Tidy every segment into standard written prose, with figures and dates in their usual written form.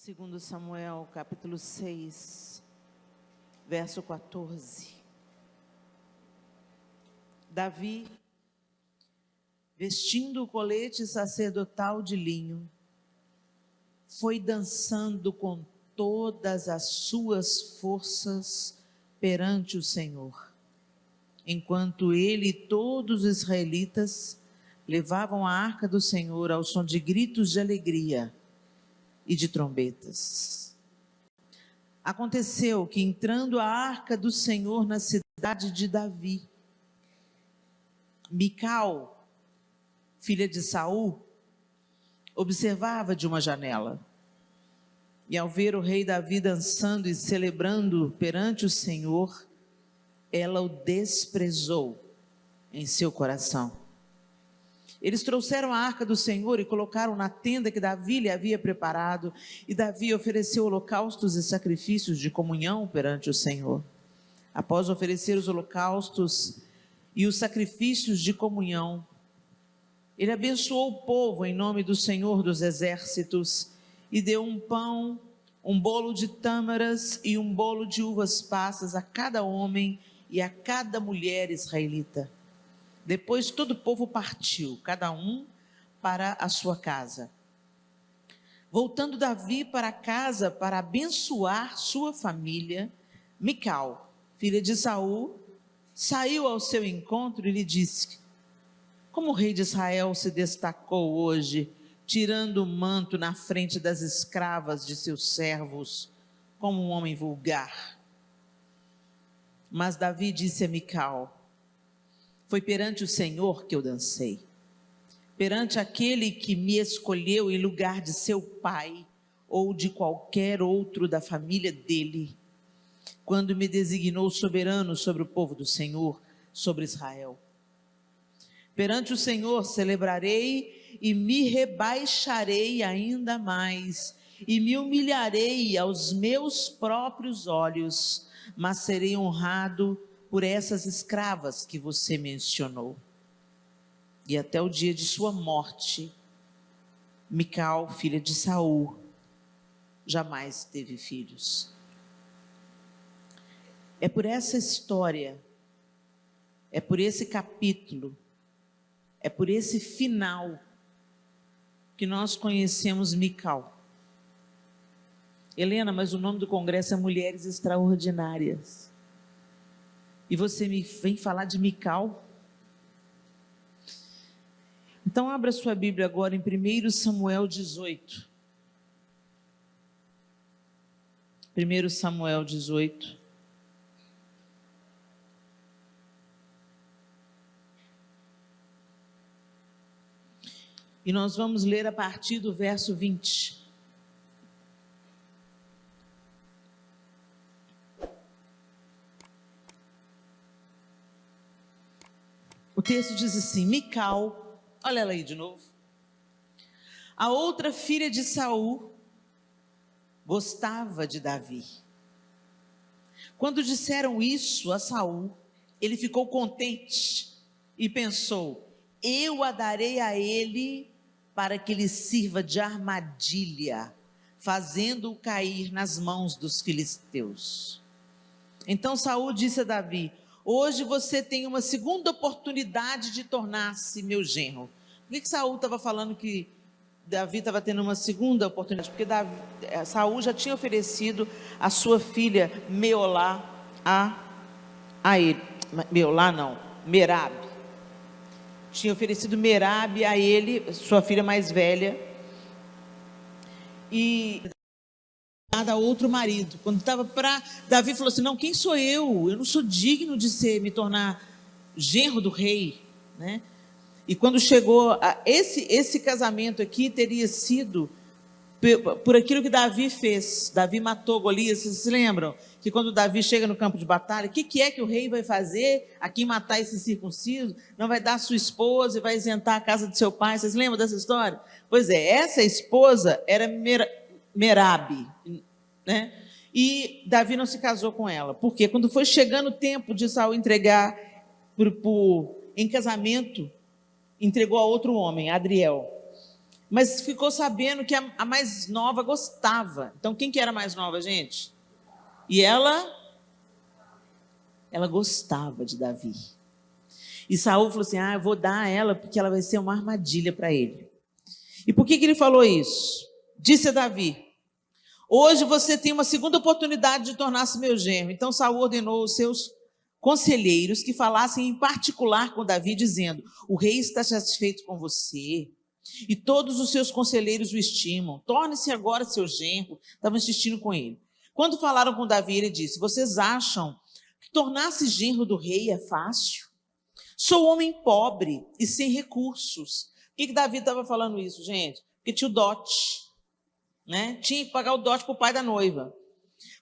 Segundo Samuel, capítulo 6, verso 14. Davi, vestindo o colete sacerdotal de linho, foi dançando com todas as suas forças perante o Senhor, enquanto ele e todos os israelitas levavam a arca do Senhor ao som de gritos de alegria e de trombetas. Aconteceu que, entrando a arca do Senhor na cidade de Davi, Mical, filha de Saul, observava de uma janela. E ao ver o rei Davi dançando e celebrando perante o Senhor, ela o desprezou em seu coração. Eles trouxeram a arca do Senhor e colocaram na tenda que Davi lhe havia preparado, e Davi ofereceu holocaustos e sacrifícios de comunhão perante o Senhor. Após oferecer os holocaustos e os sacrifícios de comunhão, ele abençoou o povo em nome do Senhor dos exércitos e deu um pão, um bolo de tâmaras e um bolo de uvas passas a cada homem e a cada mulher israelita. Depois todo o povo partiu, cada um para a sua casa. Voltando Davi para casa para abençoar sua família, Mical, filha de Saul, saiu ao seu encontro e lhe disse: como o rei de Israel se destacou hoje, tirando o manto na frente das escravas de seus servos, como um homem vulgar. Mas Davi disse a Mical: foi perante o Senhor que eu dancei, perante aquele que me escolheu em lugar de seu pai ou de qualquer outro da família dele, quando me designou soberano sobre o povo do Senhor, sobre Israel. Perante o Senhor celebrarei e me rebaixarei ainda mais, e me humilharei aos meus próprios olhos, mas serei honrado por essas escravas que você mencionou. E até o dia de sua morte, Mical, filha de Saul, jamais teve filhos. É por essa história, é por esse capítulo, é por esse final que nós conhecemos Mical. Helena, mas o nome do congresso é Mulheres Extraordinárias. E você me vem falar de Mical? Então abra sua Bíblia agora em 1 Samuel 18. 1 Samuel 18. E nós vamos ler a partir do verso 20. O texto diz assim: Mical, olha ela aí de novo, a outra filha de Saul, gostava de Davi. Quando disseram isso a Saul, ele ficou contente e pensou: eu a darei a ele para que lhe sirva de armadilha, fazendo-o cair nas mãos dos filisteus. Então Saul disse a Davi: hoje você tem uma segunda oportunidade de tornar-se meu genro. Por que Saul estava falando que Davi estava tendo uma segunda oportunidade? Porque Saul já tinha oferecido a sua filha Meolá a ele. Meolá não, Merabe. Tinha oferecido Merabe a ele, sua filha mais velha, e a outro marido. Quando estava para Davi, falou assim: não, quem sou eu? Eu não sou digno de me tornar genro do rei, né? E quando chegou a esse casamento aqui, teria sido por aquilo que Davi fez. Davi matou Golias. Vocês se lembram que quando Davi chega no campo de batalha, o que é que o rei vai fazer a quem matar esse circunciso? Não vai dar a sua esposa e vai isentar a casa de seu pai. Vocês lembram dessa história? Pois é, essa esposa era Merabe, né? E Davi não se casou com ela, porque quando foi chegando o tempo de Saul entregar em casamento, entregou a outro homem, Adriel. Mas ficou sabendo que a mais nova gostava. Então, quem que era a mais nova, gente? E ela gostava de Davi. E Saul falou assim, eu vou dar a ela porque ela vai ser uma armadilha para ele. E por que ele falou isso? Disse a Davi, hoje você tem uma segunda oportunidade de tornar-se meu genro. Então Saul ordenou os seus conselheiros que falassem em particular com Davi, dizendo, o rei está satisfeito com você e todos os seus conselheiros o estimam. Torne-se agora seu genro. Estavam insistindo com ele. Quando falaram com Davi, ele disse, vocês acham que tornar-se genro do rei é fácil? Sou homem pobre e sem recursos. Por que Davi estava falando isso, gente? Porque tinha o dote, né? Tinha que pagar o dote para o pai da noiva.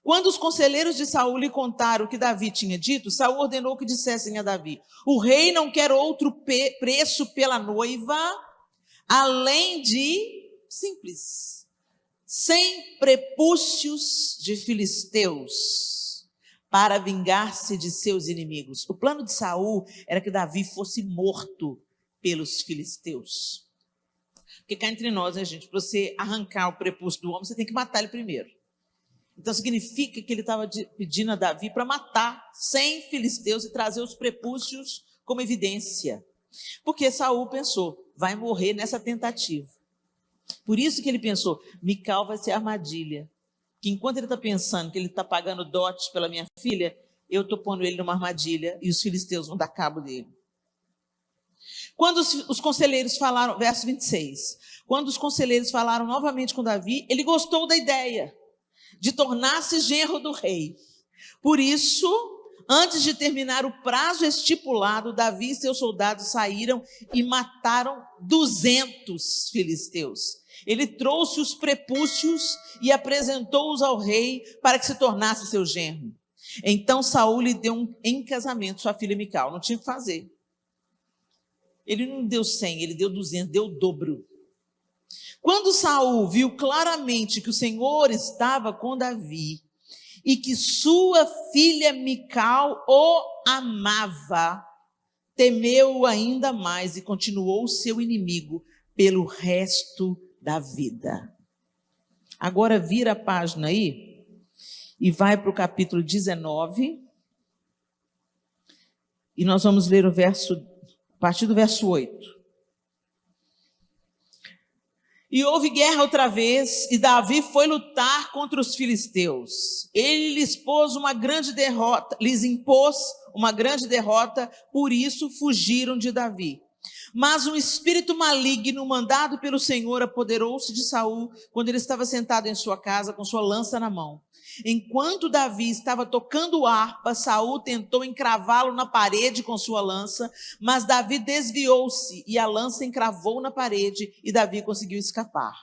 Quando os conselheiros de Saul lhe contaram o que Davi tinha dito, Saul ordenou que dissessem a Davi, o rei não quer outro preço pela noiva, além de, simples, 100 prepúcios de filisteus, para vingar-se de seus inimigos. O plano de Saul era que Davi fosse morto pelos filisteus. Porque cá entre nós, né, gente, para você arrancar o prepúcio do homem, você tem que matar ele primeiro. Então significa que ele estava pedindo a Davi para matar 100 filisteus e trazer os prepúcios como evidência. Porque Saul pensou, vai morrer nessa tentativa. Por isso que ele pensou, Mical vai ser armadilha. Que enquanto ele está pensando que ele está pagando dotes pela minha filha, eu estou pondo ele numa armadilha e os filisteus vão dar cabo dele. Quando os conselheiros falaram, verso 26, quando os conselheiros falaram novamente com Davi, ele gostou da ideia de tornar-se genro do rei. Por isso, antes de terminar o prazo estipulado, Davi e seus soldados saíram e mataram 200 filisteus. Ele trouxe os prepúcios e apresentou-os ao rei para que se tornasse seu genro. Então Saul lhe deu em casamento sua filha Mical. Não tinha o que fazer. Ele não deu 100, ele deu 200, deu o dobro. Quando Saul viu claramente que o Senhor estava com Davi e que sua filha Mical o amava, temeu-o ainda mais e continuou seu inimigo pelo resto da vida. Agora vira a página aí e vai para o capítulo 19 e nós vamos ler a partir do verso 8. E houve guerra outra vez, e Davi foi lutar contra os filisteus. Ele lhes impôs uma grande derrota, por isso fugiram de Davi. Mas um espírito maligno, mandado pelo Senhor, apoderou-se de Saul, quando ele estava sentado em sua casa, com sua lança na mão. Enquanto Davi estava tocando harpa, Saul tentou encravá-lo na parede com sua lança, mas Davi desviou-se e a lança encravou na parede e Davi conseguiu escapar.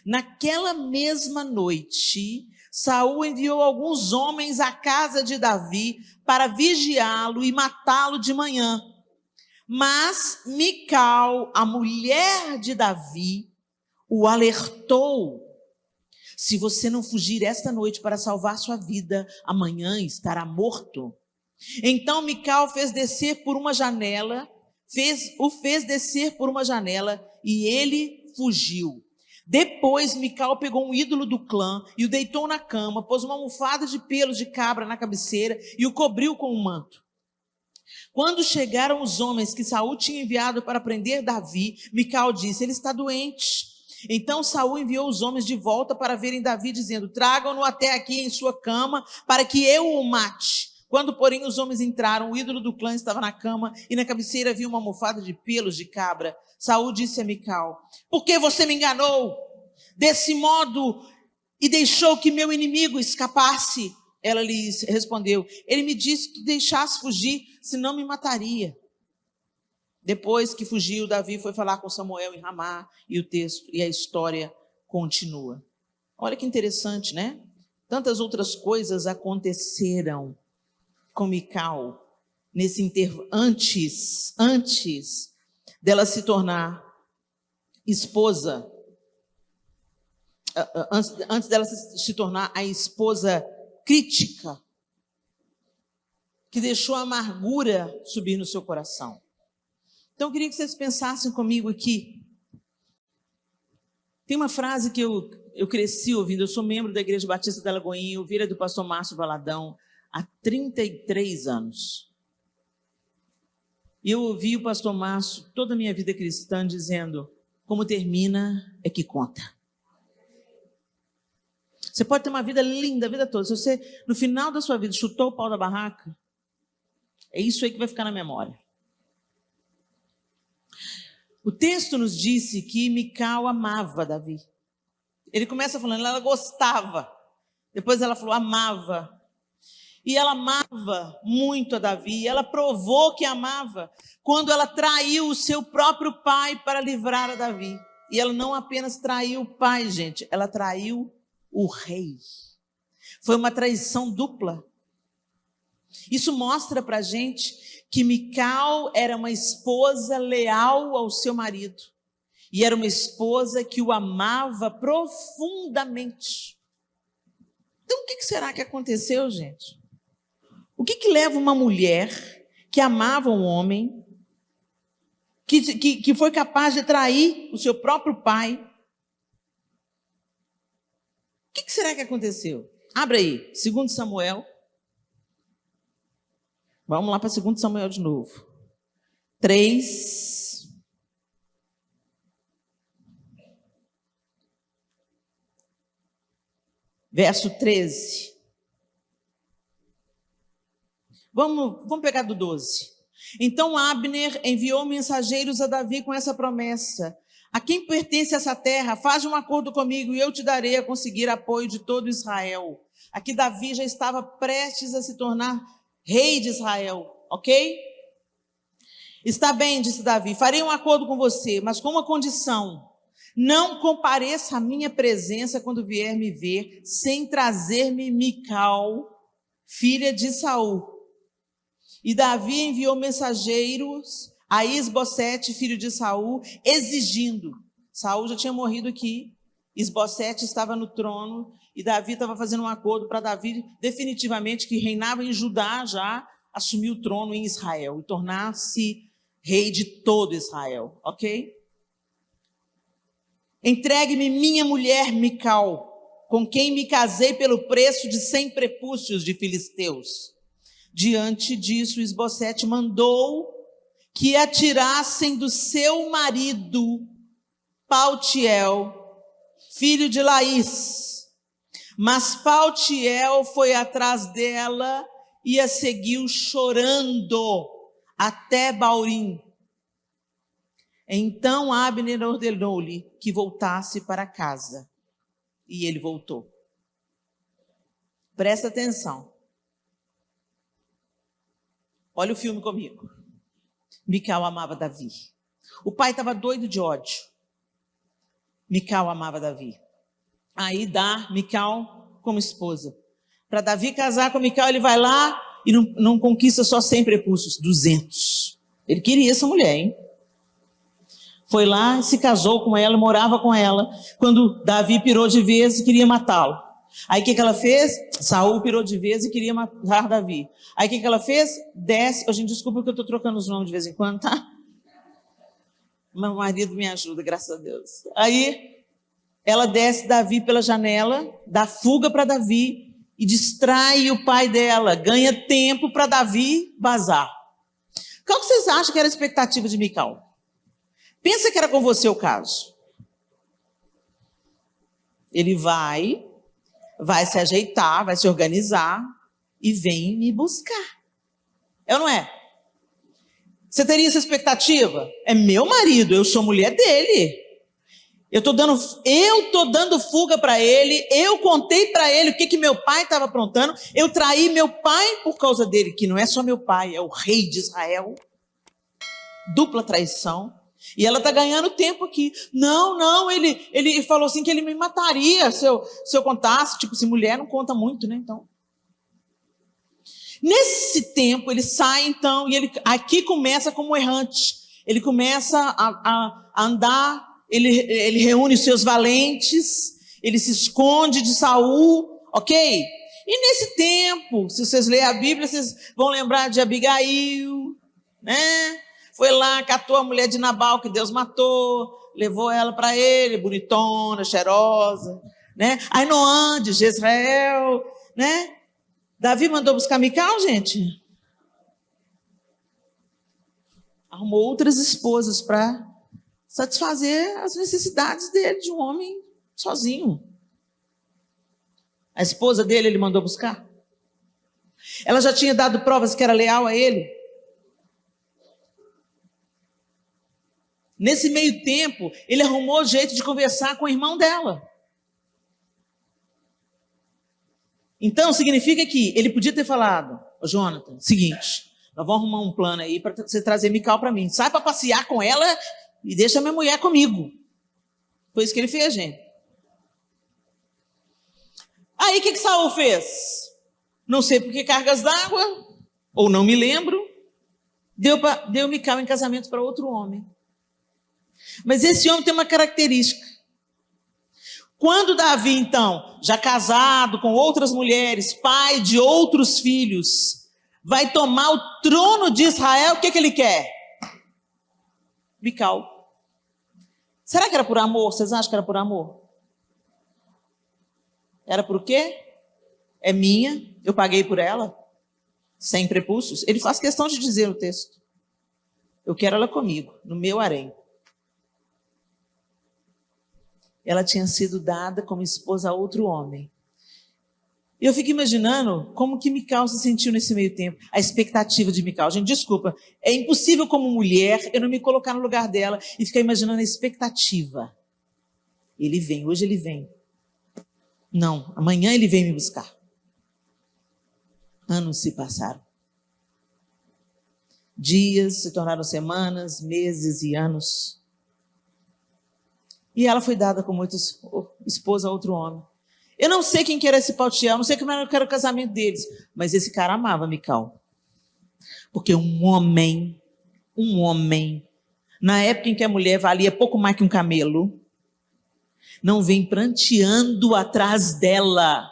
Naquela mesma noite, Saul enviou alguns homens à casa de Davi para vigiá-lo e matá-lo de manhã. Mas Mical, a mulher de Davi, o alertou: se você não fugir esta noite para salvar sua vida, amanhã estará morto. Então Mical o fez descer por uma janela e ele fugiu. Depois Mical pegou um ídolo do clã e o deitou na cama, pôs uma almofada de pelos de cabra na cabeceira e o cobriu com um manto. Quando chegaram os homens que Saul tinha enviado para prender Davi, Mical disse: ele está doente. Então Saul enviou os homens de volta para verem Davi, dizendo: tragam-no até aqui em sua cama, para que eu o mate. Quando, porém, os homens entraram, o ídolo do clã estava na cama, e na cabeceira havia uma almofada de pelos de cabra. Saul disse a Mical: por que você me enganou desse modo e deixou que meu inimigo escapasse? Ela lhe respondeu: ele me disse que deixasse fugir, senão me mataria. Depois que fugiu, Davi foi falar com Samuel em Ramá, e o texto e a história continua. Olha que interessante, né? Tantas outras coisas aconteceram com Mical nesse antes dela se tornar esposa, antes dela se tornar a esposa crítica, que deixou a amargura subir no seu coração. Então eu queria que vocês pensassem comigo aqui. Tem uma frase que eu cresci ouvindo. Eu sou membro da Igreja Batista da Lagoinha, ovelha do pastor Márcio Valadão, há 33 anos. E eu ouvi o pastor Márcio toda a minha vida cristã dizendo: como termina é que conta. Você pode ter uma vida linda a vida toda. Se você, no final da sua vida, chutou o pau da barraca, é isso aí que vai ficar na memória. O texto nos disse que Mical amava Davi. Ele começa falando, ela gostava. Depois ela falou, amava. E ela amava muito a Davi. Ela provou que amava quando ela traiu o seu próprio pai para livrar a Davi. E ela não apenas traiu o pai, gente. Ela traiu o rei. Foi uma traição dupla. Isso mostra para a gente que Mical era uma esposa leal ao seu marido. E era uma esposa que o amava profundamente. Então, o que será que aconteceu, gente? O que leva uma mulher que amava um homem, que foi capaz de trair o seu próprio pai? O que será que aconteceu? Abre aí, 2 Samuel. Vamos lá para 2 Samuel de novo. 3. Verso 13. Vamos pegar do 12. Então Abner enviou mensageiros a Davi com essa promessa: a quem pertence essa terra, faz um acordo comigo e eu te darei a conseguir apoio de todo Israel. Aqui Davi já estava prestes a se tornar rei de Israel, ok? Está bem, disse Davi, farei um acordo com você, mas com uma condição: não compareça à minha presença quando vier me ver, sem trazer-me Mical, filha de Saul. E Davi enviou mensageiros a Isbosete, filho de Saul, exigindo. Saul já tinha morrido aqui, Isbosete estava no trono, e Davi estava fazendo um acordo para Davi, definitivamente, que reinava em Judá, já assumir o trono em Israel, e tornar-se rei de todo Israel, ok? Entregue-me minha mulher Mical, com quem me casei pelo preço de 100 prepúcios de filisteus. Diante disso, Isbosete mandou que atirassem do seu marido, Paltiel, filho de Laís. Mas Paltiel foi atrás dela e a seguiu chorando até Baurim. Então Abner ordenou-lhe que voltasse para casa. E ele voltou. Presta atenção. Olha o filme comigo. Mical amava Davi. O pai estava doido de ódio. Mical amava Davi. Aí dá Mical como esposa. Para Davi casar com Mical, ele vai lá e não conquista só 100 prepúcios, 200. Ele queria essa mulher, hein? Foi lá, se casou com ela, morava com ela. Quando Davi pirou de vez e queria matá-lo. Aí o que ela fez? Saul pirou de vez e queria matar Davi. Aí o que ela fez? Desce. Gente, desculpa que eu estou trocando os nomes de vez em quando, tá? Meu marido me ajuda, graças a Deus. Aí ela desce Davi pela janela, dá fuga para Davi e distrai o pai dela. Ganha tempo para Davi vazar. Qual que vocês acham que era a expectativa de Mical? Pensa que era com você o caso. Ele vai se ajeitar, vai se organizar e vem me buscar. É ou não é? Você teria essa expectativa? É meu marido, eu sou mulher dele. Eu tô dando fuga para ele, eu contei para ele o que meu pai estava aprontando, eu traí meu pai por causa dele, que não é só meu pai, é o rei de Israel. Dupla traição. E ela está ganhando tempo aqui. Não, ele falou assim que ele me mataria se eu contasse. Tipo, se mulher não conta muito, né? Então, nesse tempo, ele sai, então, e ele aqui começa como errante. Ele começa a andar, ele reúne os seus valentes, ele se esconde de Saul, ok? E nesse tempo, se vocês lerem a Bíblia, vocês vão lembrar de Abigail, né? Foi lá, catou a mulher de Nabal, que Deus matou. levou ela para ele, bonitona, cheirosa, né? Ainoã de Jezreel, né? Davi mandou buscar Mical, gente. Arrumou outras esposas para satisfazer as necessidades dele, de um homem sozinho. A esposa dele ele mandou buscar. Ela já tinha dado provas que era leal a ele. Nesse meio tempo, ele arrumou jeito de conversar com o irmão dela. Então, significa que ele podia ter falado: ô Jonathan, seguinte, nós vamos arrumar um plano aí para você trazer Mical para mim. Sai para passear com ela e deixa minha mulher comigo. Foi isso que ele fez, gente. Aí o que Saul fez? Não sei por que cargas d'água, ou não me lembro, deu Mical em casamento para outro homem. Mas esse homem tem uma característica. Quando Davi, então, já casado com outras mulheres, pai de outros filhos, vai tomar o trono de Israel, o que ele quer? Mical. Será que era por amor? Vocês acham que era por amor? Era por quê? É minha, eu paguei por ela, sem prepúcios. Ele faz questão de dizer no texto: eu quero ela comigo, no meu harém. Ela tinha sido dada como esposa a outro homem. E eu fico imaginando como que Mical se sentiu nesse meio tempo. A expectativa de Mical. Gente, desculpa, é impossível como mulher eu não me colocar no lugar dela e ficar imaginando a expectativa. Ele vem, hoje ele vem. Não, amanhã ele vem me buscar. Anos se passaram. Dias se tornaram semanas, meses e anos. E ela foi dada como esposa a outro homem. Eu não sei quem que era esse Paltiel, não sei como era o casamento deles, mas esse cara amava Mical. Porque um homem, na época em que a mulher valia pouco mais que um camelo, não vem pranteando atrás dela,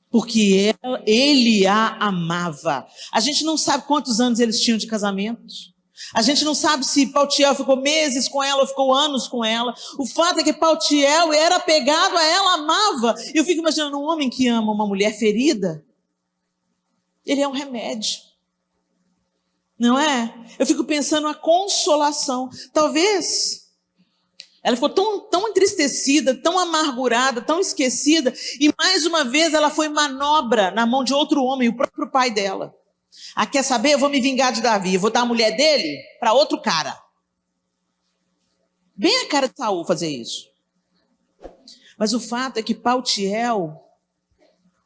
porque ele a amava. A gente não sabe quantos anos eles tinham de casamento. A gente não sabe se Paltiel ficou meses com ela ou ficou anos com ela. O fato é que Paltiel era apegado a ela, amava. Eu fico imaginando um homem que ama uma mulher ferida. Ele é um remédio. Não é? Eu fico pensando a consolação. Talvez ela ficou tão entristecida, tão amargurada, tão esquecida. E mais uma vez ela foi manobra na mão de outro homem, o próprio pai dela. Ah, quer saber? Eu vou me vingar de Davi. Eu vou dar a mulher dele para outro cara. Bem a cara de Saul fazer isso. Mas o fato é que Paltiel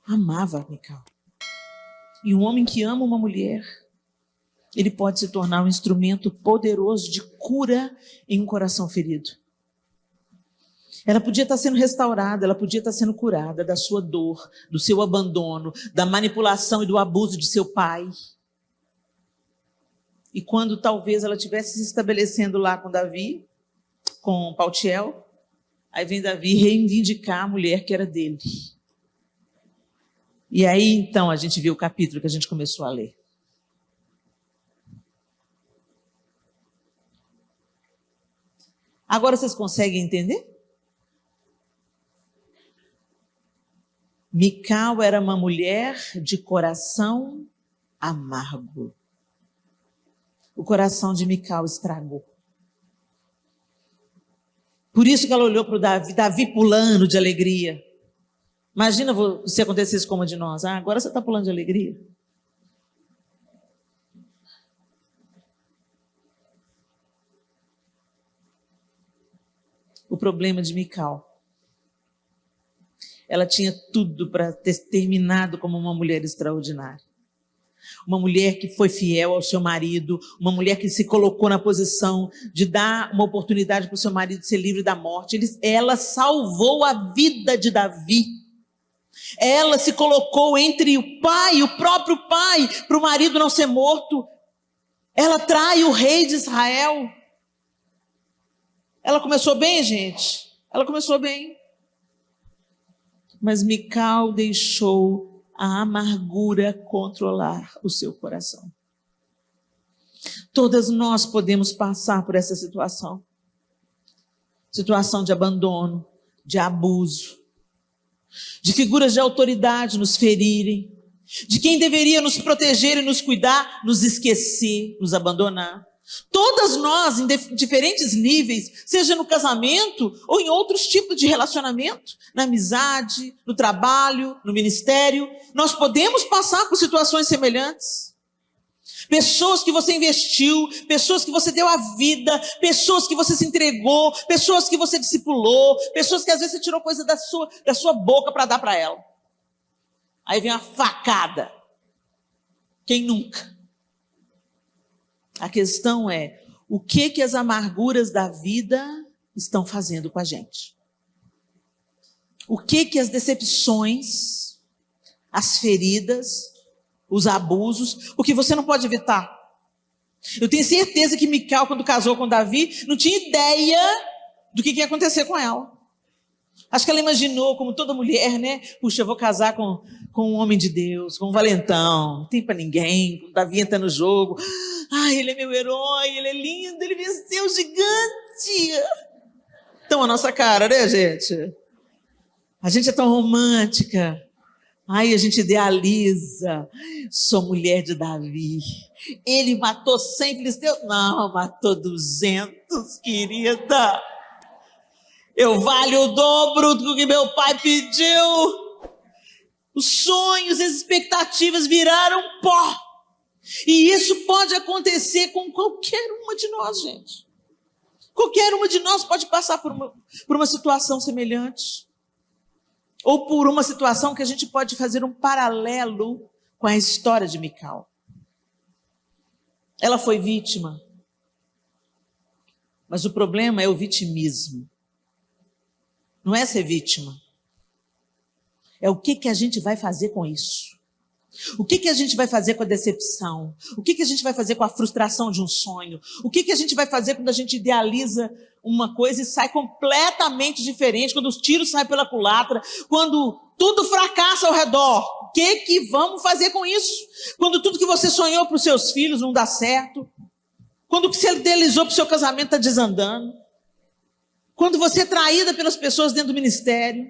amava Mical. E um homem que ama uma mulher, ele pode se tornar um instrumento poderoso de cura em um coração ferido. Ela podia estar sendo restaurada, ela podia estar sendo curada da sua dor, do seu abandono, da manipulação e do abuso de seu pai. E quando talvez ela estivesse se estabelecendo lá com Davi, com Paltiel, aí vem Davi reivindicar a mulher que era dele. E aí então a gente viu o capítulo que a gente começou a ler. Agora vocês conseguem entender? Mical era uma mulher de coração amargo. O coração de Mical estragou. Por isso que ela olhou para o Davi pulando de alegria. Imagina se acontecesse como a de nós. Ah, agora você está pulando de alegria. O problema de Mical. Ela tinha tudo para ter terminado como uma mulher extraordinária. Uma mulher que foi fiel ao seu marido, uma mulher que se colocou na posição de dar uma oportunidade para o seu marido ser livre da morte. Ela salvou a vida de Davi. Ela se colocou entre o pai, o próprio pai, para o marido não ser morto. Ela trai o rei de Israel. Ela começou bem, gente? Ela começou bem. Mas Mical deixou a amargura controlar o seu coração. Todas nós podemos passar por essa situação. Situação de abandono, de abuso, de figuras de autoridade nos ferirem, de quem deveria nos proteger e nos cuidar, nos esquecer, nos abandonar. Todas nós, em diferentes níveis, seja no casamento ou em outros tipos de relacionamento, na amizade, no trabalho, no ministério, nós podemos passar por situações semelhantes. Pessoas que você investiu, pessoas que você deu a vida, pessoas que você se entregou, pessoas que você discipulou, pessoas que às vezes você tirou coisa da sua boca para dar para ela. Aí vem uma facada. Quem nunca? A questão é, o que as amarguras da vida estão fazendo com a gente? O que as decepções, as feridas, os abusos, o que você não pode evitar? Eu tenho certeza que Mical, quando casou com Davi, não tinha ideia do que ia acontecer com ela. Acho que ela imaginou, como toda mulher, né? Puxa, eu vou casar com um homem de Deus, com um valentão, não tem pra ninguém, com Davi entra no jogo. Ai, ele é meu herói, ele é lindo, ele venceu o gigante. Então, a nossa cara, né, gente? A gente é tão romântica. Ai, a gente idealiza. Sou mulher de Davi. Ele matou 100 filisteus? Não, matou 200, querida. Eu valho o dobro do que meu pai pediu. Os sonhos, as expectativas viraram pó. E isso pode acontecer com qualquer uma de nós, gente. Qualquer uma de nós pode passar por uma situação semelhante. Ou por uma situação que a gente pode fazer um paralelo com a história de Mical. Ela foi vítima. Mas o problema é o vitimismo. Não é ser vítima. É o que a gente vai fazer com isso. O que a gente vai fazer com a decepção? O que a gente vai fazer com a frustração de um sonho? O que a gente vai fazer quando a gente idealiza uma coisa e sai completamente diferente, quando os tiros saem pela culatra, quando tudo fracassa ao redor? O que vamos fazer com isso? Quando tudo que você sonhou para os seus filhos não dá certo? Quando o que você idealizou para o seu casamento está desandando? Quando você é traída pelas pessoas dentro do ministério?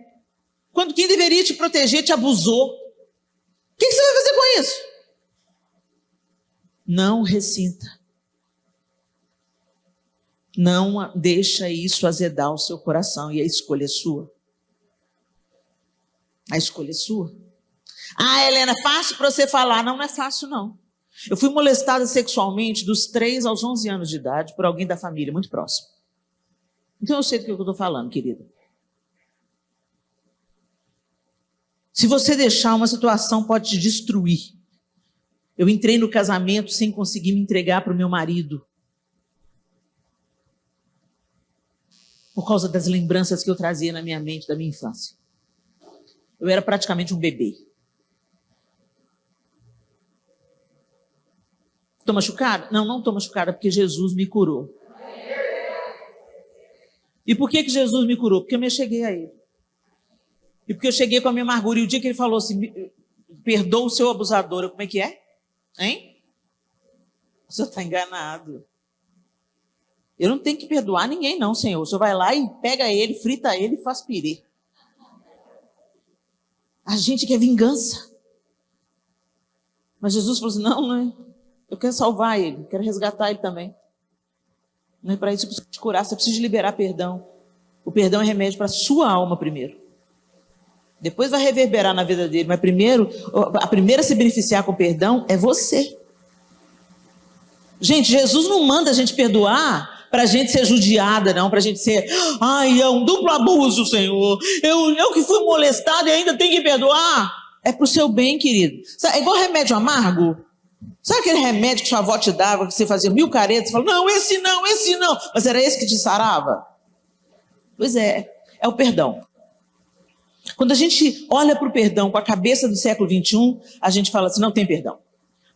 Quando quem deveria te proteger te abusou? O que você vai fazer com isso? Não ressinta. Não deixa isso azedar o seu coração. E a escolha é sua. A escolha é sua. Ah, Helena, é fácil para você falar. Não, não é fácil, não. Eu fui molestada sexualmente dos 3 aos 11 anos de idade por alguém da família, muito próximo. Então eu sei do que eu estou falando, querida. Se você deixar, uma situação pode te destruir. Eu entrei no casamento sem conseguir me entregar para o meu marido. Por causa das lembranças que eu trazia na minha mente da minha infância. Eu era praticamente um bebê. Estou machucada? Não, não estou machucada, porque Jesus me curou. E por que Jesus me curou? Porque eu me acheguei a Ele. E porque eu cheguei com a minha amargura. E o dia que Ele falou assim, perdoa o seu abusador, como é que é? Hein? O senhor está enganado. Eu não tenho que perdoar ninguém não, Senhor. O senhor vai lá e pega ele, frita ele e faz pirê. A gente quer vingança. Mas Jesus falou assim, não, eu quero salvar ele, quero resgatar ele também. Não é para isso que você precisa te curar, você precisa liberar perdão. O perdão é remédio para a sua alma primeiro. Depois vai reverberar na vida dele, mas primeiro, a primeira a se beneficiar com o perdão é você. Gente, Jesus não manda a gente perdoar para a gente ser judiada, não, para a gente ser, ai, é um duplo abuso, Senhor. Eu que fui molestado e ainda tenho que perdoar. É para o seu bem, querido. Sabe, é igual remédio amargo. Sabe aquele remédio que sua avó te dava, que você fazia 1000 caretas, você falava, não, esse não. Mas era esse que te sarava? Pois é o perdão. Quando a gente olha para o perdão com a cabeça do século XXI, a gente fala assim, não tem perdão.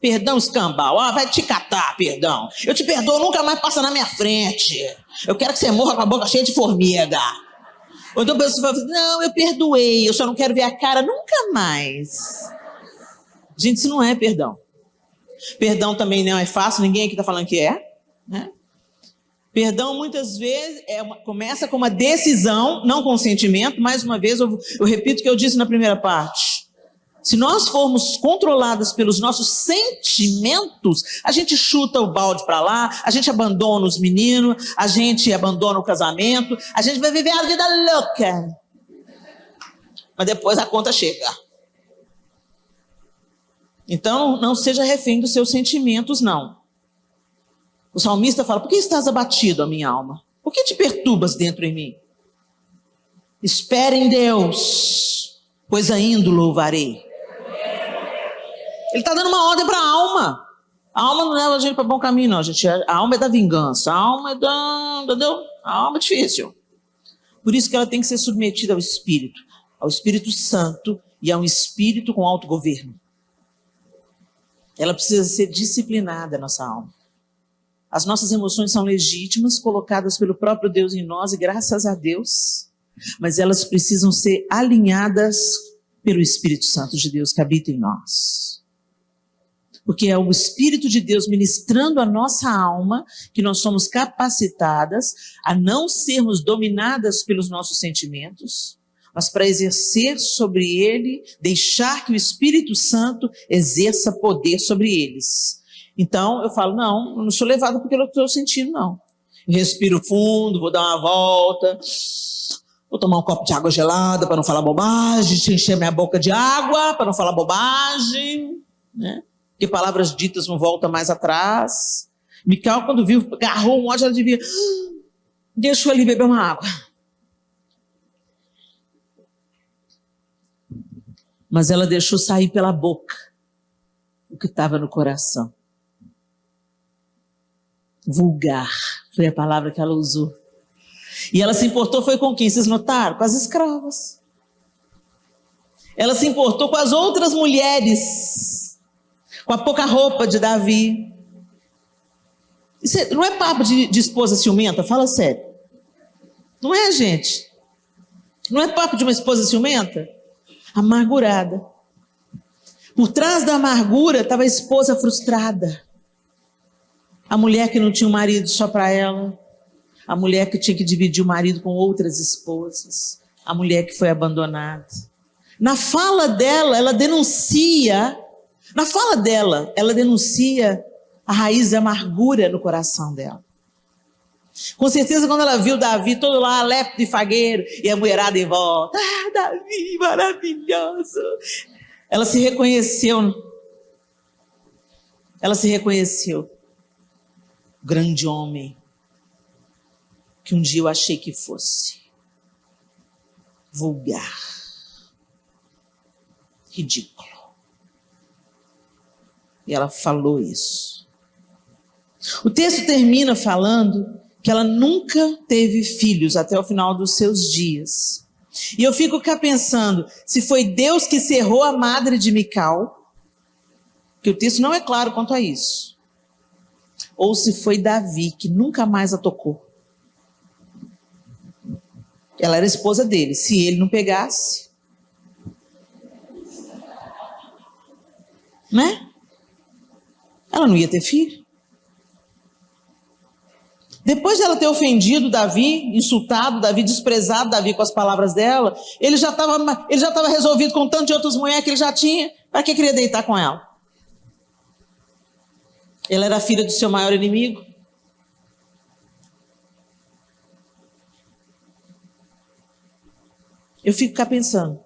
Perdão escambau, vai te catar, perdão. Eu te perdoo, nunca mais passa na minha frente. Eu quero que você morra com a boca cheia de formiga. Ou então a pessoa fala assim, não, eu perdoei, eu só não quero ver a cara nunca mais. Gente, isso não é perdão. Perdão também não é fácil, ninguém aqui está falando que é, né? Perdão muitas vezes começa com uma decisão, não com sentimento. Mais uma vez, eu repito o que eu disse na primeira parte. Se nós formos controladas pelos nossos sentimentos, a gente chuta o balde para lá, a gente abandona os meninos, a gente abandona o casamento, a gente vai viver a vida louca. Mas depois a conta chega. Então, não seja refém dos seus sentimentos, não. O salmista fala: por que estás abatido, a minha alma? Por que te perturbas dentro em mim? Espere em Deus, pois ainda o louvarei. Ele está dando uma ordem para a alma. A alma não leva a gente para bom caminho, não, gente. A alma é da vingança. A alma é da... Entendeu? A alma é difícil. Por isso que ela tem que ser submetida ao Espírito Santo e a um espírito com autogoverno. Ela precisa ser disciplinada, nossa alma. As nossas emoções são legítimas, colocadas pelo próprio Deus em nós, e graças a Deus, mas elas precisam ser alinhadas pelo Espírito Santo de Deus que habita em nós. Porque é o Espírito de Deus ministrando a nossa alma que nós somos capacitadas a não sermos dominadas pelos nossos sentimentos, mas para exercer sobre ele, deixar que o Espírito Santo exerça poder sobre eles. Então, eu falo: não, eu não sou levada porque eu estou sentindo, não. Eu respiro fundo, vou dar uma volta, vou tomar um copo de água gelada para não falar bobagem, encher minha boca de água para não falar bobagem, né? Porque palavras ditas não voltam mais atrás. Mical, quando viu, agarrou um ódio, ela devia... deixa eu ali beber uma água. Mas ela deixou sair pela boca o que estava no coração. Vulgar foi a palavra que ela usou. E ela se importou foi com quem? Vocês notaram? Com as escravas. Ela se importou com as outras mulheres, com a pouca roupa de Davi. Isso não é papo de esposa ciumenta? Fala sério. Não é, gente? Não é papo de uma esposa ciumenta? Amargurada. Por trás da amargura estava a esposa frustrada. A mulher que não tinha um marido só para ela. A mulher que tinha que dividir o marido com outras esposas. A mulher que foi abandonada. Na fala dela, ela denuncia a raiz da amargura no coração dela. Com certeza, quando ela viu Davi todo lá, lépido e fagueiro, e a mulherada em volta: ah, Davi, maravilhoso. Ela se reconheceu. Grande homem que um dia eu achei que fosse. Vulgar. Ridículo. E ela falou isso. O texto termina falando que ela nunca teve filhos até o final dos seus dias. E eu fico cá pensando, se foi Deus que cerrou a madre de Mical, que o texto não é claro quanto a isso, ou se foi Davi que nunca mais a tocou. Ela era esposa dele, se ele não pegasse, né? Ela não ia ter filho. Depois de ela ter ofendido Davi, insultado Davi, desprezado Davi com as palavras dela, ele já estava resolvido com tanto de outras mulheres que ele já tinha. Para que queria deitar com ela? Ela era filha do seu maior inimigo. Eu fico cá pensando,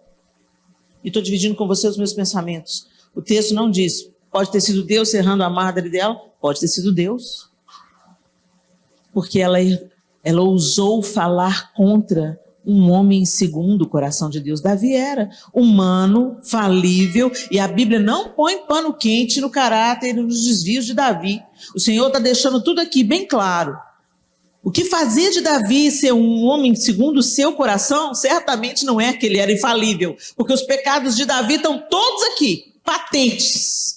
e estou dividindo com você os meus pensamentos. O texto não diz, pode ter sido Deus cerrando a madre dela, pode ter sido Deus. Porque ela ousou falar contra um homem segundo o coração de Deus. Davi era humano, falível, e a Bíblia não põe pano quente no caráter e nos desvios de Davi. O Senhor está deixando tudo aqui bem claro. O que fazia de Davi ser um homem segundo o seu coração, certamente não é que ele era infalível, porque os pecados de Davi estão todos aqui, patentes.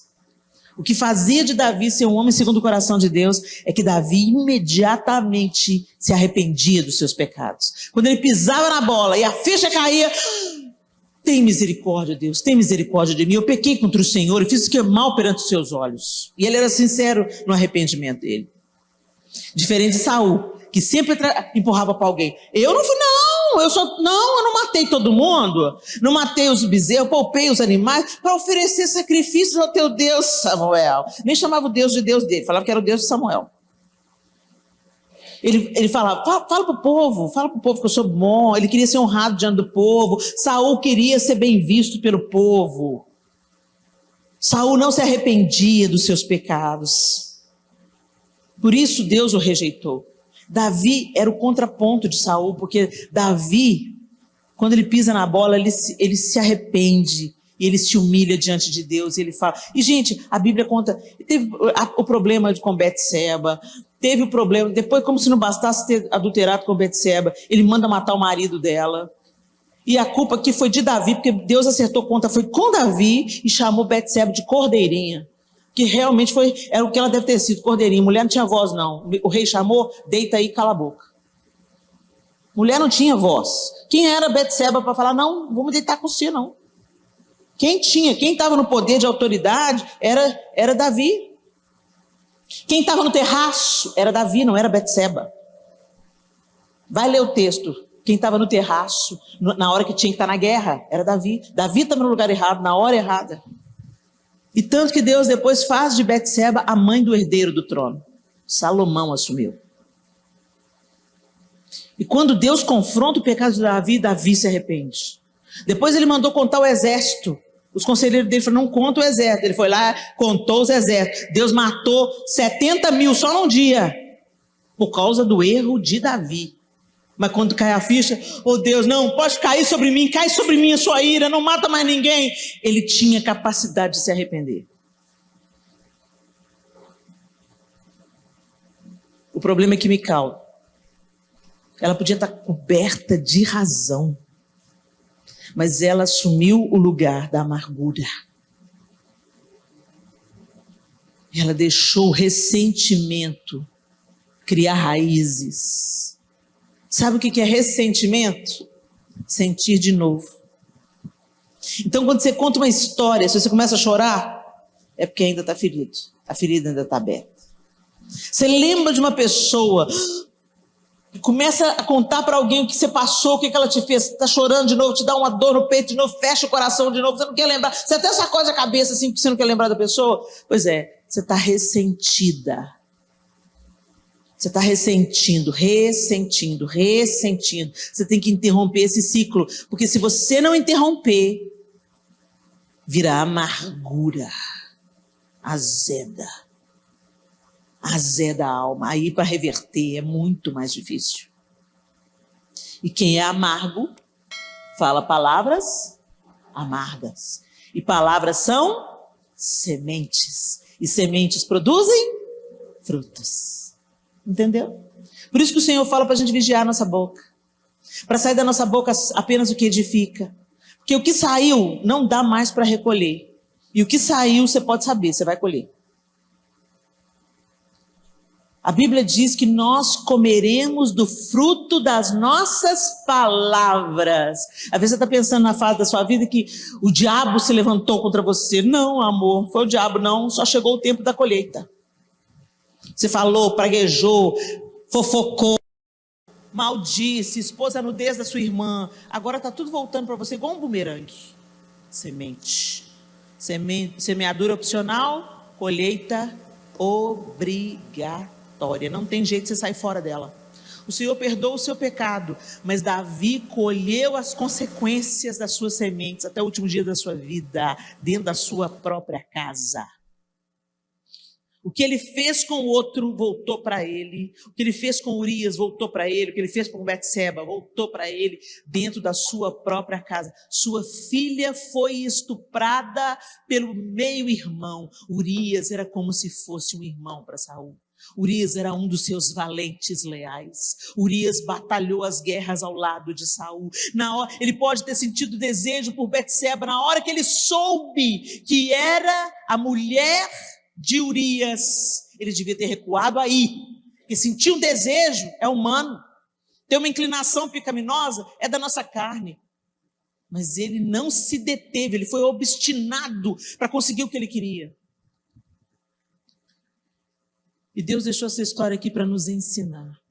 O que fazia de Davi ser um homem segundo o coração de Deus é que Davi imediatamente se arrependia dos seus pecados. Quando ele pisava na bola e a ficha caía, Tem misericórdia, Deus, tem misericórdia de mim. Eu pequei contra o Senhor e fiz o que é mal perante os seus olhos. E ele era sincero no arrependimento dele. Diferente de Saul, que sempre empurrava para alguém. Eu não matei todo mundo, não matei os bezerros, poupei os animais para oferecer sacrifícios ao teu Deus, Samuel. Nem chamava o Deus de Deus dele, falava que era o Deus de Samuel. Ele falava, fala para o povo que eu sou bom. Ele queria ser honrado diante do povo. Saul queria ser bem visto pelo povo. Saul não se arrependia dos seus pecados. Por isso Deus o rejeitou. Davi era o contraponto de Saul, porque Davi, quando ele pisa na bola, ele se arrepende. E ele se humilha diante de Deus, e ele fala. E, gente, a Bíblia conta, teve o problema com Betseba, teve o problema, depois, como se não bastasse ter adulterado com Betseba, ele manda matar o marido dela. E a culpa aqui foi de Davi, porque Deus acertou conta, foi com Davi, e chamou Betseba de cordeirinha. Que realmente era o que ela deve ter sido, cordeirinha. Mulher não tinha voz, não. O rei chamou, deita aí, cala a boca. Mulher não tinha voz. Quem era Betseba para falar, não, vou me deitar com você, não. Quem estava no poder de autoridade era Davi. Quem estava no terraço era Davi, não era Betseba. Vai ler o texto. Quem estava no terraço, na hora que tinha que estar na guerra, era Davi. Davi estava no lugar errado, na hora errada. E tanto que Deus depois faz de Betseba a mãe do herdeiro do trono. Salomão assumiu. E quando Deus confronta o pecado de Davi, Davi se arrepende. Depois ele mandou contar o exército. Os conselheiros dele falaram, não conta o exército. Ele foi lá, contou os exércitos. Deus matou 70 mil só num dia, por causa do erro de Davi. Mas quando cai a ficha, oh Deus, não, pode cair sobre mim, cai sobre mim a sua ira, não mata mais ninguém. Ele tinha capacidade de se arrepender. O problema é que Mical, ela podia estar coberta de razão, mas ela assumiu o lugar da amargura. Ela deixou o ressentimento criar raízes. Sabe o que é ressentimento? Sentir de novo. Então, quando você conta uma história, se você começa a chorar, é porque ainda está ferido. A ferida ainda está aberta. Você lembra de uma pessoa, começa a contar para alguém o que você passou, o que ela te fez, está chorando de novo, te dá uma dor no peito de novo, fecha o coração de novo, você não quer lembrar, você até sacode a cabeça assim, porque você não quer lembrar da pessoa. Pois é, você está ressentida. Você está ressentindo. Você tem que interromper esse ciclo, porque se você não interromper, virá amargura, azeda a alma. Aí para reverter é muito mais difícil. E quem é amargo, fala palavras amargas. E palavras são sementes. E sementes produzem frutos. Entendeu? Por isso que o Senhor fala para a gente vigiar a nossa boca. Para sair da nossa boca apenas o que edifica. Porque o que saiu não dá mais para recolher. E o que saiu você pode saber, você vai colher. A Bíblia diz que nós comeremos do fruto das nossas palavras. Às vezes você está pensando na fase da sua vida que o diabo se levantou contra você. Não, amor, foi o diabo não, só chegou o tempo da colheita. Você falou, praguejou, fofocou, maldisse, expôs a nudez da sua irmã. Agora está tudo voltando para você igual um bumerangue. Semente. Semeadura opcional, colheita obrigatória. Não tem jeito de você sair fora dela. O Senhor perdoa o seu pecado, mas Davi colheu as consequências das suas sementes até o último dia da sua vida, dentro da sua própria casa. O que ele fez com o outro voltou para ele. O que ele fez com Urias voltou para ele. O que ele fez com Betseba voltou para ele dentro da sua própria casa. Sua filha foi estuprada pelo meio-irmão. Urias era como se fosse um irmão para Saul. Urias era um dos seus valentes leais. Urias batalhou as guerras ao lado de Saul. Ele pode ter sentido desejo por Betseba. Na hora que ele soube que era a mulher de Urias, ele devia ter recuado aí, porque sentir um desejo é humano, ter uma inclinação pecaminosa é da nossa carne. Mas ele não se deteve, ele foi obstinado para conseguir o que ele queria. E Deus deixou essa história aqui para nos ensinar.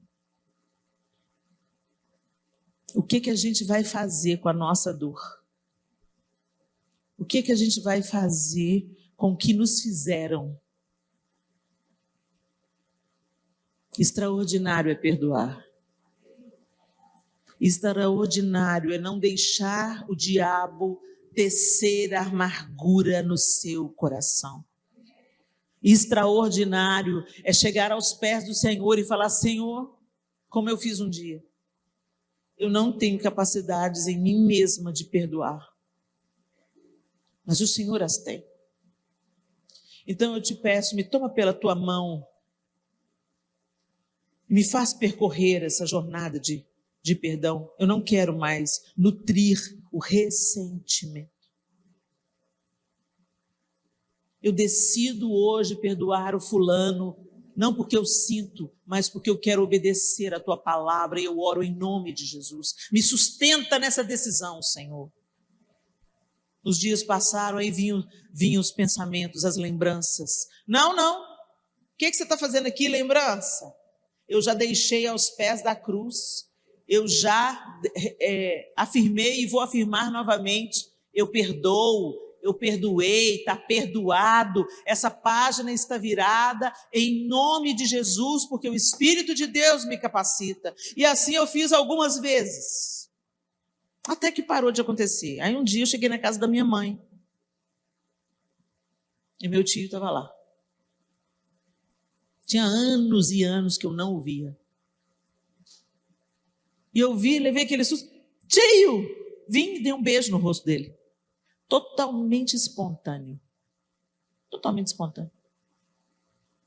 O que a gente vai fazer com a nossa dor? O que a gente vai fazer com o que nos fizeram? Extraordinário é perdoar. Extraordinário é não deixar o diabo tecer a amargura no seu coração. Extraordinário é chegar aos pés do Senhor e falar: Senhor, como eu fiz um dia, eu não tenho capacidades em mim mesma de perdoar, mas o Senhor as tem. Então eu te peço, me toma pela tua mão, me faz percorrer essa jornada de perdão. Eu não quero mais nutrir o ressentimento. Eu decido hoje perdoar o fulano, não porque eu sinto, mas porque eu quero obedecer a tua palavra, e eu oro em nome de Jesus. Me sustenta nessa decisão, Senhor. Os dias passaram, aí vinham os pensamentos, as lembranças. Não. O que você está fazendo aqui, lembrança? Eu já deixei aos pés da cruz. Eu já afirmei e vou afirmar novamente. Eu perdoo, eu perdoei, está perdoado. Essa página está virada em nome de Jesus, porque o Espírito de Deus me capacita. E assim eu fiz algumas vezes. Até que parou de acontecer. Aí um dia eu cheguei na casa da minha mãe. E meu tio estava lá. Tinha anos e anos que eu não o via. E eu vi, levei aquele susto. Tio! Vim e dei um beijo no rosto dele. Totalmente espontâneo. Totalmente espontâneo.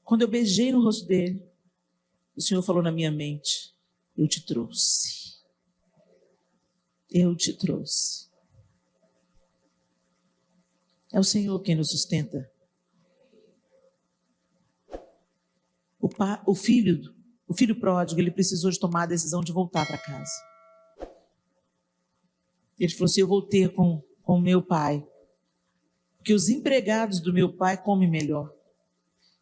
Quando eu beijei no rosto dele, o Senhor falou na minha mente: eu te trouxe. Eu te trouxe. É o Senhor quem nos sustenta. O filho pródigo, ele precisou de tomar a decisão de voltar para casa. Ele falou assim: eu vou ter com o meu pai, porque os empregados do meu pai comem melhor.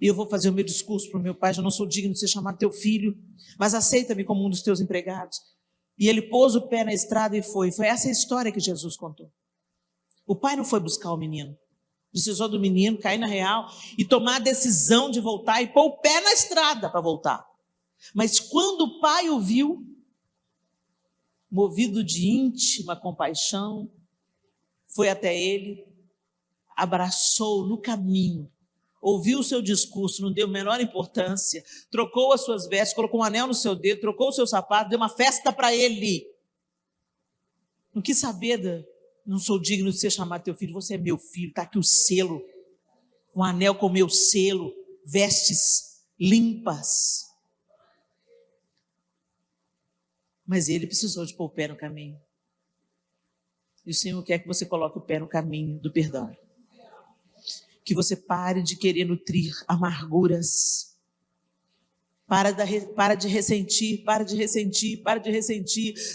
E eu vou fazer o meu discurso para o meu pai: eu não sou digno de ser chamado teu filho, mas aceita-me como um dos teus empregados. E ele pôs o pé na estrada e foi. Foi essa a história que Jesus contou. O pai não foi buscar o menino. Precisou do menino cair na real e tomar a decisão de voltar e pôr o pé na estrada para voltar. Mas quando o pai o viu, movido de íntima compaixão, foi até ele, abraçou no caminho, ouviu o seu discurso, não deu a menor importância, trocou as suas vestes, colocou um anel no seu dedo, trocou o seu sapato, deu uma festa para ele. Não quis saber não sou digno de ser chamado teu filho, você é meu filho, está aqui o selo, um anel com meu selo, vestes limpas. Mas ele precisou de pôr o pé no caminho. E o Senhor quer que você coloque o pé no caminho do perdão. Que você pare de querer nutrir amarguras. Para de ressentir.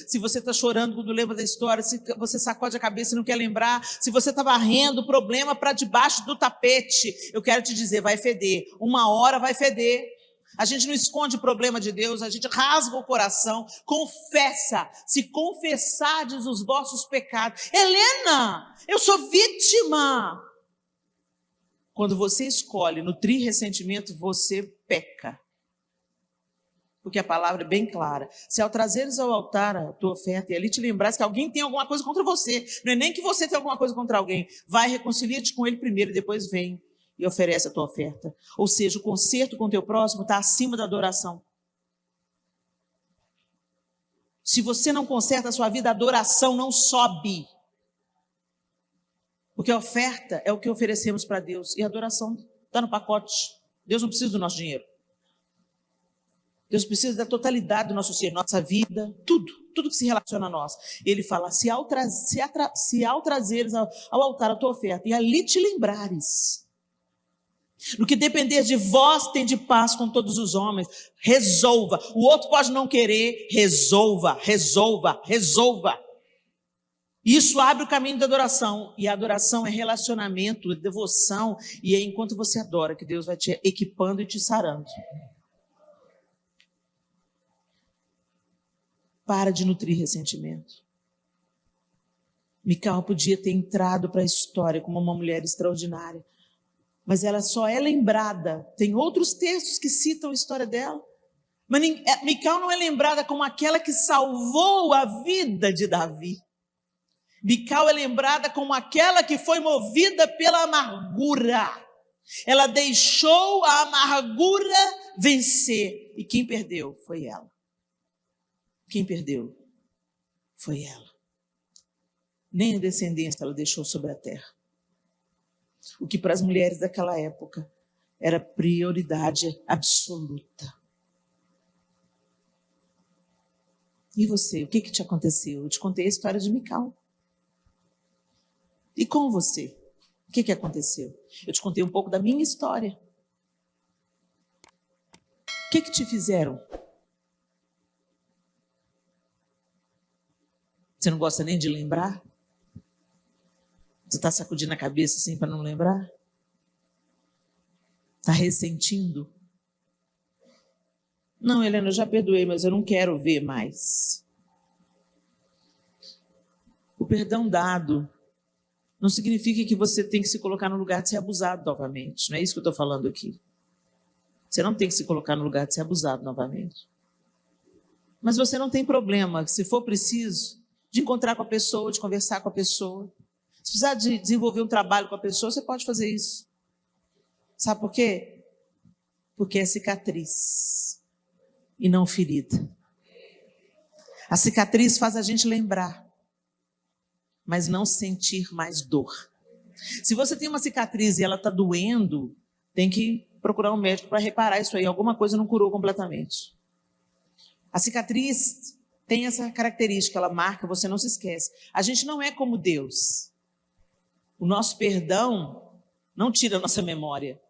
Se você está chorando quando lembra da história, se você sacode a cabeça e não quer lembrar, se você está varrendo o problema para debaixo do tapete, eu quero te dizer, vai feder. Uma hora vai feder. A gente não esconde o problema de Deus, a gente rasga o coração, confessa. Se confessardes os vossos pecados. Helena, eu sou vítima. Quando você escolhe nutrir ressentimento, você peca. Porque a palavra é bem clara. Se ao trazeres ao altar a tua oferta e ali te lembrares que alguém tem alguma coisa contra você, não é nem que você tem alguma coisa contra alguém, vai, reconcilia-te com ele primeiro e depois vem e oferece a tua oferta. Ou seja, o conserto com o teu próximo está acima da adoração. Se você não conserta a sua vida, a adoração não sobe. Porque a oferta é o que oferecemos para Deus e a adoração está no pacote. Deus não precisa do nosso dinheiro. Deus precisa da totalidade do nosso ser, nossa vida, tudo que se relaciona a nós. Ele fala, se ao trazeres ao altar a tua oferta e ali te lembrares, no que depender de vós, tem de paz com todos os homens, resolva. O outro pode não querer, resolva. Isso abre o caminho da adoração. E a adoração é relacionamento, é devoção. E é enquanto você adora que Deus vai te equipando e te sarando. Para de nutrir ressentimento. Mical podia ter entrado para a história como uma mulher extraordinária. Mas ela só é lembrada. Tem outros textos que citam a história dela. Mas Mical não é lembrada como aquela que salvou a vida de Davi. Mical é lembrada como aquela que foi movida pela amargura. Ela deixou a amargura vencer. E quem perdeu foi ela. Quem perdeu foi ela. Nem a descendência ela deixou sobre a terra. O que para as mulheres daquela época era prioridade absoluta. E você, o que te aconteceu? Eu te contei a história de Mical. E com você? O que aconteceu? Eu te contei um pouco da minha história. O que te fizeram? Você não gosta nem de lembrar? Você está sacudindo a cabeça assim para não lembrar? Está ressentindo? Não, Helena, eu já perdoei, mas eu não quero ver mais. O perdão dado não significa que você tem que se colocar no lugar de ser abusado novamente. Não é isso que eu estou falando aqui. Você não tem que se colocar no lugar de ser abusado novamente. Mas você não tem problema, se for preciso, de encontrar com a pessoa, de conversar com a pessoa. Se precisar de desenvolver um trabalho com a pessoa, você pode fazer isso. Sabe por quê? Porque é cicatriz e não ferida. A cicatriz faz a gente lembrar, mas não sentir mais dor. Se você tem uma cicatriz e ela está doendo, tem que procurar um médico para reparar isso aí. Alguma coisa não curou completamente. A cicatriz tem essa característica, ela marca, você não se esquece. A gente não é como Deus. O nosso perdão não tira a nossa memória.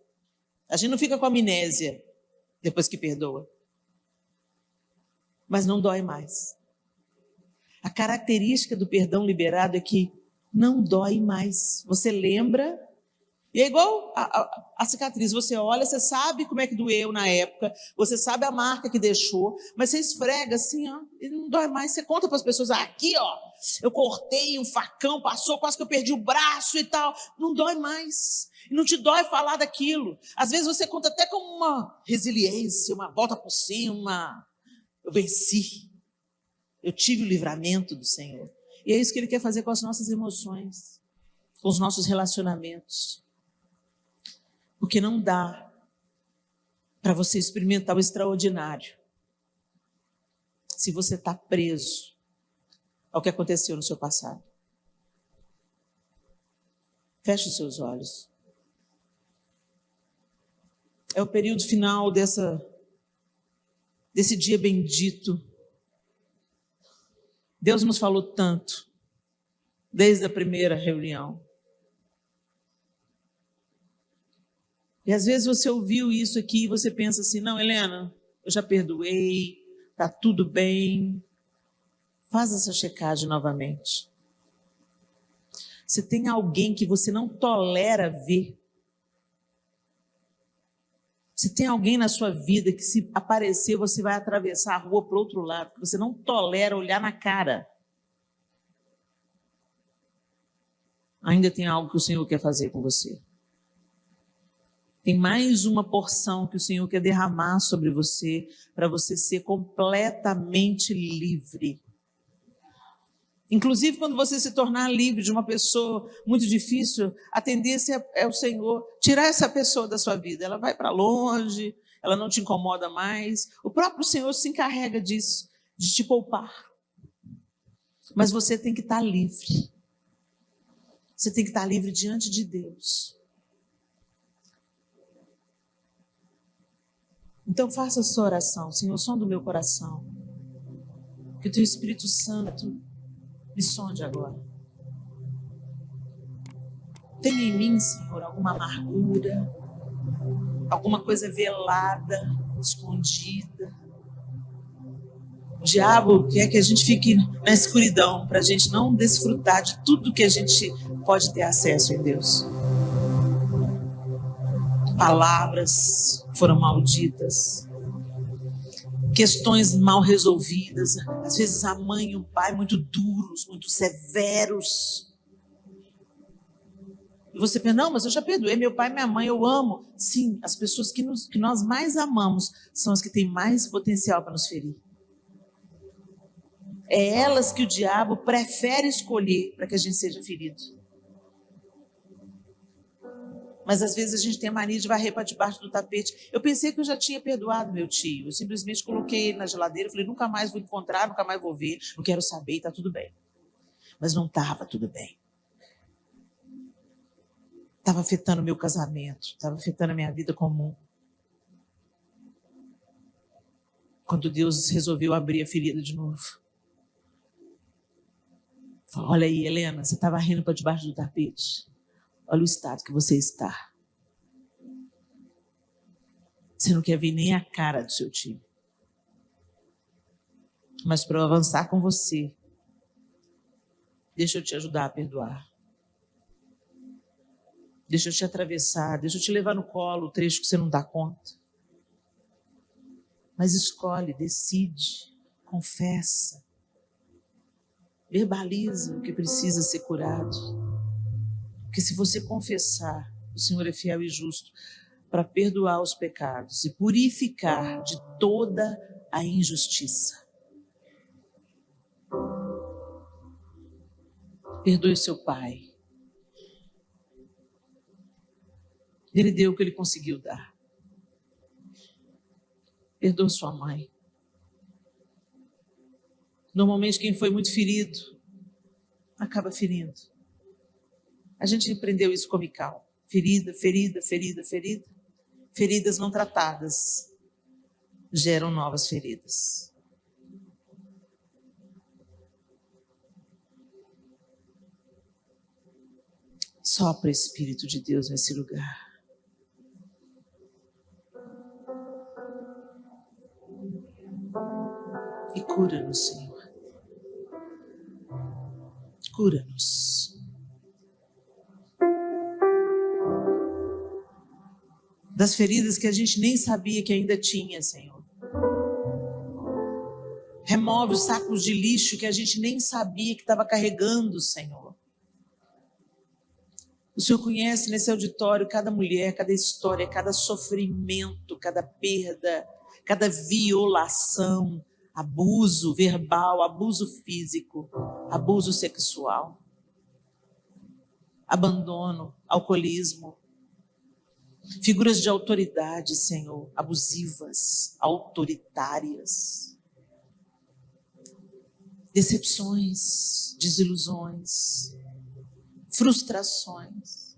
A gente não fica com amnésia depois que perdoa. Mas não dói mais. A característica do perdão liberado é que não dói mais. Você lembra, e é igual a cicatriz. Você olha, você sabe como é que doeu na época, você sabe a marca que deixou, mas você esfrega assim, ó, e não dói mais. Você conta para as pessoas, aqui, ó, eu cortei um facão, passou, quase que eu perdi o braço e tal. Não dói mais. E não te dói falar daquilo. Às vezes você conta até como uma resiliência, uma volta por cima. Eu venci. Eu tive o livramento do Senhor. E é isso que Ele quer fazer com as nossas emoções, com os nossos relacionamentos. Porque não dá para você experimentar o extraordinário se você está preso ao que aconteceu no seu passado. Feche os seus olhos. É o período final desse dia bendito. Deus nos falou tanto, desde a primeira reunião. E às vezes você ouviu isso aqui e você pensa assim, não, Helena, eu já perdoei, está tudo bem. Faz essa checagem novamente. Você tem alguém que você não tolera ver. Se tem alguém na sua vida que, se aparecer, você vai atravessar a rua para o outro lado, que você não tolera olhar na cara. Ainda tem algo que o Senhor quer fazer com você. Tem mais uma porção que o Senhor quer derramar sobre você, para você ser completamente livre. Inclusive, quando você se tornar livre de uma pessoa muito difícil, a tendência é o Senhor tirar essa pessoa da sua vida. Ela vai para longe, ela não te incomoda mais. O próprio Senhor se encarrega disso, de te poupar. Mas você tem que estar livre. Você tem que estar livre diante de Deus. Então faça a sua oração, Senhor, som do meu coração. Que o Teu Espírito Santo me sonde agora. Tem em mim, Senhor, alguma amargura, alguma coisa velada, escondida. diabo quer que a gente fique na escuridão, para a gente não desfrutar de tudo que a gente pode ter acesso em Deus. Palavras foram malditas, questões mal resolvidas, às vezes a mãe e o pai muito duros, muito severos. E você pensa, não, mas eu já perdoei meu pai e minha mãe, eu amo. Sim, as pessoas que nós mais amamos são as que têm mais potencial para nos ferir. É elas que o diabo prefere escolher para que a gente seja ferido. Mas às vezes a gente tem a mania de varrer para debaixo do tapete. Eu pensei que eu já tinha perdoado meu tio. Eu simplesmente coloquei ele na geladeira. Falei, nunca mais vou encontrar, nunca mais vou ver. Não quero saber, está tudo bem. Mas não estava tudo bem. Estava afetando o meu casamento. Estava afetando a minha vida comum. Quando Deus resolveu abrir a ferida de novo. Falei, olha aí, Helena, você está varrendo para debaixo do tapete. Olha o estado que você está. Você não quer ver nem a cara do seu time. Mas para eu avançar com você, deixa eu te ajudar a perdoar. Deixa eu te atravessar, deixa eu te levar no colo o trecho que você não dá conta. Mas escolhe, decide, confessa, verbaliza o que precisa ser curado. Porque se você confessar, o Senhor é fiel e justo para perdoar os pecados e purificar de toda a injustiça. Perdoe seu pai. Ele deu o que ele conseguiu dar. Perdoe sua mãe. Normalmente quem foi muito ferido acaba ferindo. A gente aprendeu isso com Mical. Ferida, ferida, ferida, ferida. Feridas não tratadas geram novas feridas. Sopra o Espírito de Deus nesse lugar. E cura-nos, Senhor. Cura-nos. Das feridas que a gente nem sabia que ainda tinha, Senhor. Remove os sacos de lixo que a gente nem sabia que estava carregando, Senhor. O Senhor conhece nesse auditório cada mulher, cada história, cada sofrimento, cada perda, cada violação, abuso verbal, abuso físico, abuso sexual, abandono, alcoolismo. Figuras de autoridade, Senhor, abusivas, autoritárias. Decepções, desilusões, frustrações,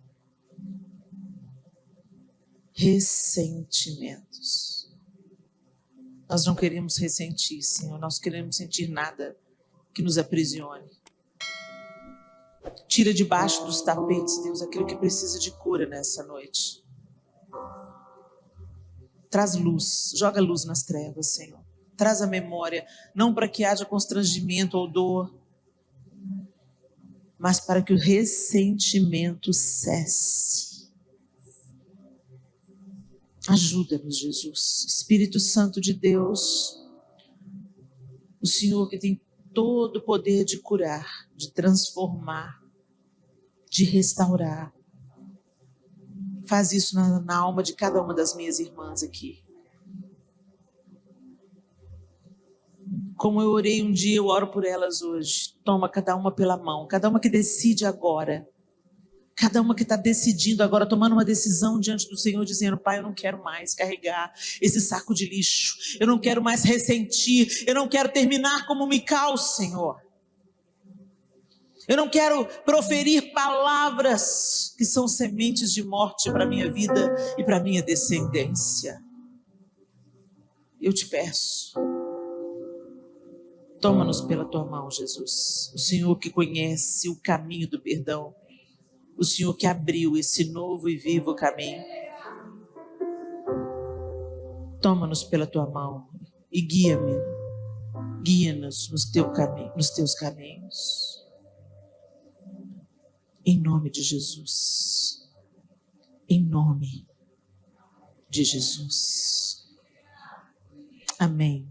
ressentimentos. Nós não queremos ressentir, Senhor, nós queremos sentir nada que nos aprisione. Tira debaixo dos tapetes, Deus, aquilo que precisa de cura nessa noite. Traz luz, joga luz nas trevas, Senhor. Traz a memória, não para que haja constrangimento ou dor, mas para que o ressentimento cesse. Ajuda-nos, Jesus. Espírito Santo de Deus, o Senhor que tem todo o poder de curar, de transformar, de restaurar. Faz isso na alma de cada uma das minhas irmãs aqui. Como eu orei um dia, eu oro por elas hoje. Toma cada uma pela mão, cada uma que decide agora. Cada uma que está decidindo agora, tomando uma decisão diante do Senhor, dizendo, Pai, eu não quero mais carregar esse saco de lixo. Eu não quero mais ressentir. Eu não quero terminar como Mical, Senhor. Eu não quero proferir palavras que são sementes de morte para a minha vida e para a minha descendência. Eu te peço, toma-nos pela tua mão, Jesus. O Senhor que conhece o caminho do perdão. O Senhor que abriu esse novo e vivo caminho. Toma-nos pela tua mão e guia-me Guia-nos nos teus caminhos. Em nome de Jesus. Em nome de Jesus. Amém.